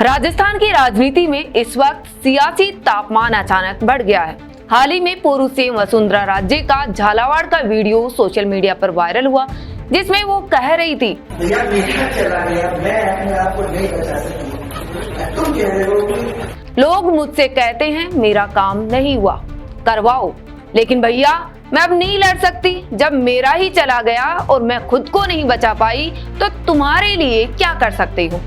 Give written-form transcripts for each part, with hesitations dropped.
राजस्थान की राजनीति में इस वक्त सियासी तापमान अचानक बढ़ गया है। हाल ही में पूर्व सीएम वसुंधरा राजे का झालावाड़ का वीडियो सोशल मीडिया पर वायरल हुआ, जिसमें वो कह रही थी, लोग मुझसे कहते हैं मेरा काम नहीं हुआ, करवाओ, लेकिन भैया मैं अब नहीं लड़ सकती। जब मेरा ही चला गया और मैं खुद को नहीं बचा पाई तो तुम्हारे लिए क्या कर सकती हूँ।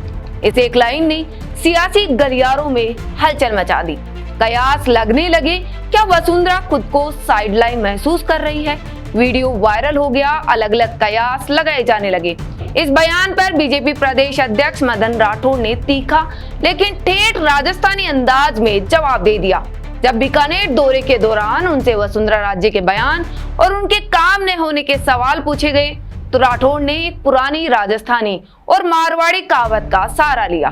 इस एक लाइन ने सियासी गलियारों में हलचल मचा दी। कयास लगने लगे, क्या वसुंधरा खुद को साइडलाइन महसूस कर रही है। वीडियो वायरल हो गया, अलग अलग कयास लगाए जाने लगे। इस बयान पर बीजेपी प्रदेश अध्यक्ष मदन राठौड़ ने तीखा लेकिन ठेठ राजस्थानी अंदाज में जवाब दे दिया। जब बीकानेर दौरे के दौरान उनसे वसुंधरा राजे के बयान और उनके काम न होने के सवाल पूछे गए तो राठौड़ ने एक पुरानी राजस्थानी और मारवाड़ी कहावत का सहारा लिया।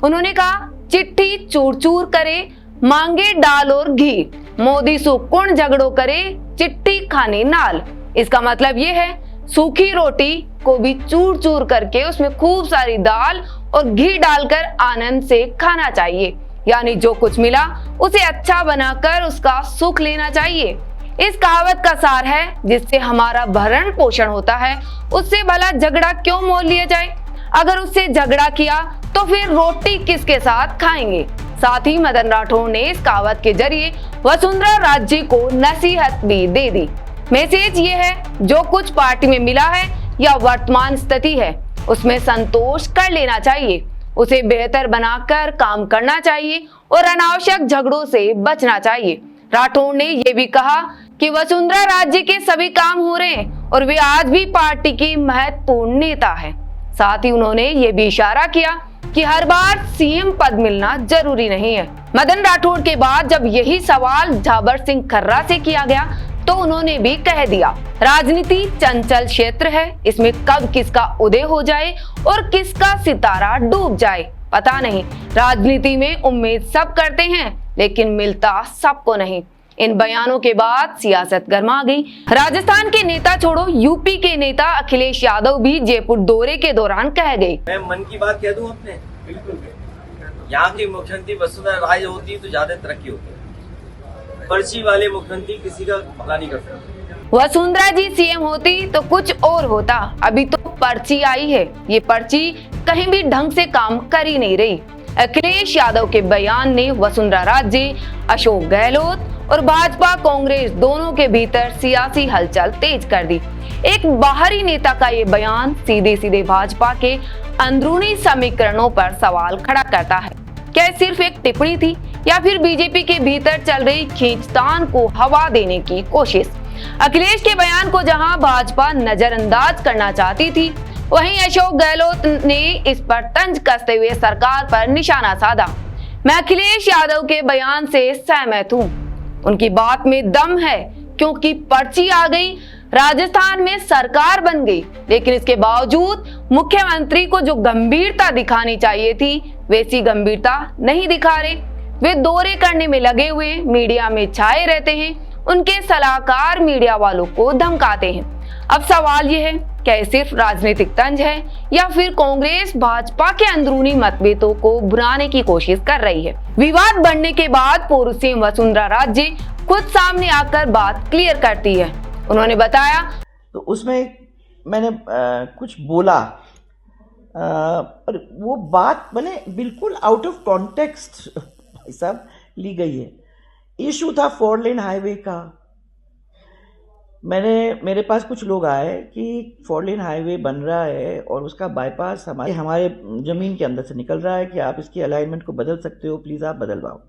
उन्होंने कहा, चिट्ठी चूर चूर करे मांगे दाल और घी, मोदी सु कुण झगड़ो करे चिट्ठी खाने नाल। इसका मतलब ये है, सूखी रोटी को भी चूर चूर करके उसमें खूब सारी दाल और घी डालकर आनंद से खाना चाहिए, यानी जो कुछ मिला उसे अच्छा बनाकर उसका सुख लेना चाहिए। इस कहावत का सार है, जिससे हमारा भरण पोषण होता है उससे भला झगड़ा क्यों मोल लिया जाए। अगर उससे झगड़ा किया तो फिर रोटी किसके साथ खाएंगे। साथ ही मदन राठौड़ ने इस कहावत के जरिए वसुंधरा राजे को नसीहत भी दे दी। मैसेज ये है, जो कुछ पार्टी में मिला है या वर्तमान स्थिति है उसमें संतोष कर लेना चाहिए, उसे बेहतर बनाकर काम करना चाहिए और अनावश्यक झगड़ों से बचना चाहिए। राठौड़ ने यह भी कहा कि वसुंधरा राजे के सभी काम हो रहे हैं और वे आज भी पार्टी की महत्वपूर्ण नेता है। साथ ही उन्होंने ये भी इशारा किया कि हर बार सीएम पद मिलना जरूरी नहीं है। मदन राठौड़ के बाद जब यही सवाल झाबर सिंह खर्रा से किया गया तो उन्होंने भी कह दिया, राजनीति चंचल क्षेत्र है, इसमें कब किसका उदय हो जाए और किसका सितारा डूब जाए पता नहीं। राजनीति में उम्मीद सब करते हैं लेकिन मिलता सबको नहीं। इन बयानों के बाद सियासत गर्मा गई। राजस्थान के नेता छोड़ो, यूपी के नेता अखिलेश यादव भी जयपुर दौरे के दौरान कह गए, मैं मन की बात कह दूं अपने, बिल्कुल यहाँ की मुख्यमंत्री वसुंधरा राजे होती तो ज्यादा तरक्की होती। पर्ची वाले मुख्यमंत्री किसी का भला नहीं कर सकते। वसुंधरा जी सीएम होती तो कुछ और होता। अभी तो पर्ची आई है, ये पर्ची कहीं भी ढंग से काम कर ही नहीं रही। अखिलेश यादव के बयान ने वसुंधरा राजे, अशोक गहलोत और भाजपा कांग्रेस दोनों के भीतर सियासी हलचल तेज कर दी। एक बाहरी नेता का ये बयान सीधे सीधे भाजपा के अंदरूनी समीकरणों पर सवाल खड़ा करता है। क्या ये सिर्फ एक टिप्पणी थी या फिर बीजेपी के भीतर चल रही खींचतान को हवा देने की कोशिश। अखिलेश के बयान को जहां भाजपा नजरअंदाज करना चाहती थी, वहीं अशोक गहलोत ने इस पर तंज कसते हुए सरकार पर निशाना साधा। मैं अखिलेश यादव के बयान से सहमत हूं, उनकी बात में दम है, क्योंकि पर्ची आ गई, राजस्थान में सरकार बन गई, लेकिन इसके बावजूद मुख्यमंत्री को जो गंभीरता दिखानी चाहिए थी वैसी गंभीरता नहीं दिखा रहे। वे दौरे करने में लगे हुए, मीडिया में छाए रहते हैं, उनके सलाहकार मीडिया वालों को धमकाते हैं। अब सवाल ये है, क्या ये सिर्फ राजनीतिक तंज है या फिर कांग्रेस भाजपा के अंदरूनी मतभेदों को भुनाने की कोशिश कर रही है। विवाद बढ़ने के बाद पूर्व सीएम वसुंधरा राजे खुद सामने आकर बात क्लियर करती है। उन्होंने बताया, तो उसमें मैंने कुछ बोला और वो बात मैंने बिल्कुल आउट ऑफ कॉन्टेक्स्ट सब ली गई है। इशू था 4 लेन हाईवे का। मेरे पास कुछ लोग आए कि 4 लेन हाईवे बन रहा है और उसका बाईपास हमारे ज़मीन के अंदर से निकल रहा है, कि आप इसकी अलाइनमेंट को बदल सकते हो, प्लीज़ आप बदलवाओ।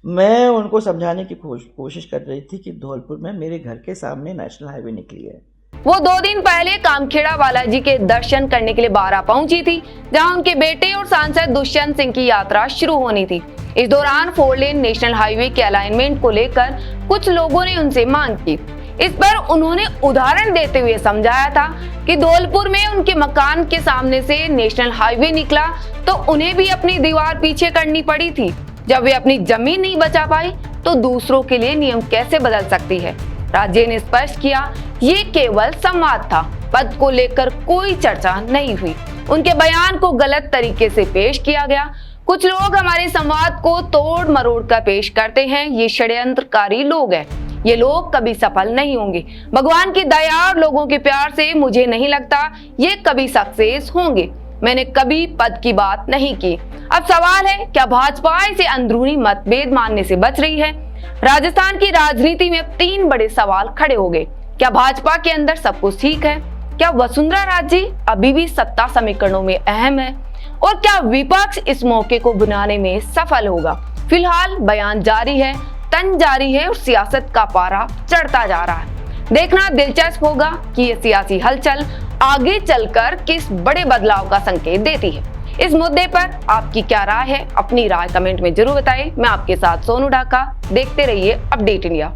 मैं उनको समझाने की कोशिश कर रही थी कि धौलपुर में मेरे घर के सामने नेशनल हाईवे निकली है। वो 2 दिन पहले कामखेड़ा बालाजी के दर्शन करने के लिए बारा पहुंची थी, जहां उनके बेटे और सांसद दुष्यंत सिंह की यात्रा शुरू होनी थी। इस दौरान 4 लेन नेशनल हाईवे के अलाइनमेंट को लेकर कुछ लोगों ने उनसे मांग की। इस पर उन्होंने उदाहरण देते हुए समझाया था कि धौलपुर में उनके मकान के सामने से नेशनल हाईवे निकला तो उन्हें भी अपनी दीवार पीछे करनी पड़ी थी। जब वे अपनी जमीन नहीं बचा पाई तो दूसरों के लिए नियम कैसे बदल सकती है। राज्य ने स्पष्ट किया, ये केवल संवाद था, पद को लेकर कोई चर्चा नहीं हुई। उनके बयान को गलत तरीके से पेश किया गया। कुछ लोग हमारे संवाद को तोड़ मरोड़ कर पेश करते हैं, ये षड्यंत्रकारी लोग हैं। ये लोग कभी सफल नहीं होंगे। भगवान की दया और लोगों के प्यार से मुझे नहीं लगता ये कभी सक्सेस होंगे। मैंने कभी पद की बात नहीं की। अब सवाल है, क्या भाजपा इसे अंदरूनी मतभेद मानने से बच रही है? राजस्थान की राजनीति में 3 बड़े सवाल खड़े हो गए। क्या भाजपा के अंदर सब कुछ ठीक है? क्या वसुंधरा राजे अभी भी सत्ता समीकरणों में अहम है? और क्या विपक्ष इस मौके को बुनाने में सफल होगा? फिलहाल बयान जारी है, तन जारी है और सियासत का पारा चढ़ता जा रहा है। देखना दिलचस्प होगा कि ये सियासी हलचल आगे चलकर किस बड़े बदलाव का संकेत देती है। इस मुद्दे पर आपकी क्या राय है? अपनी राय कमेंट में जरूर बताएं। मैं आपके साथ सोनू ढाका। देखते रहिए अपडेट इंडिया।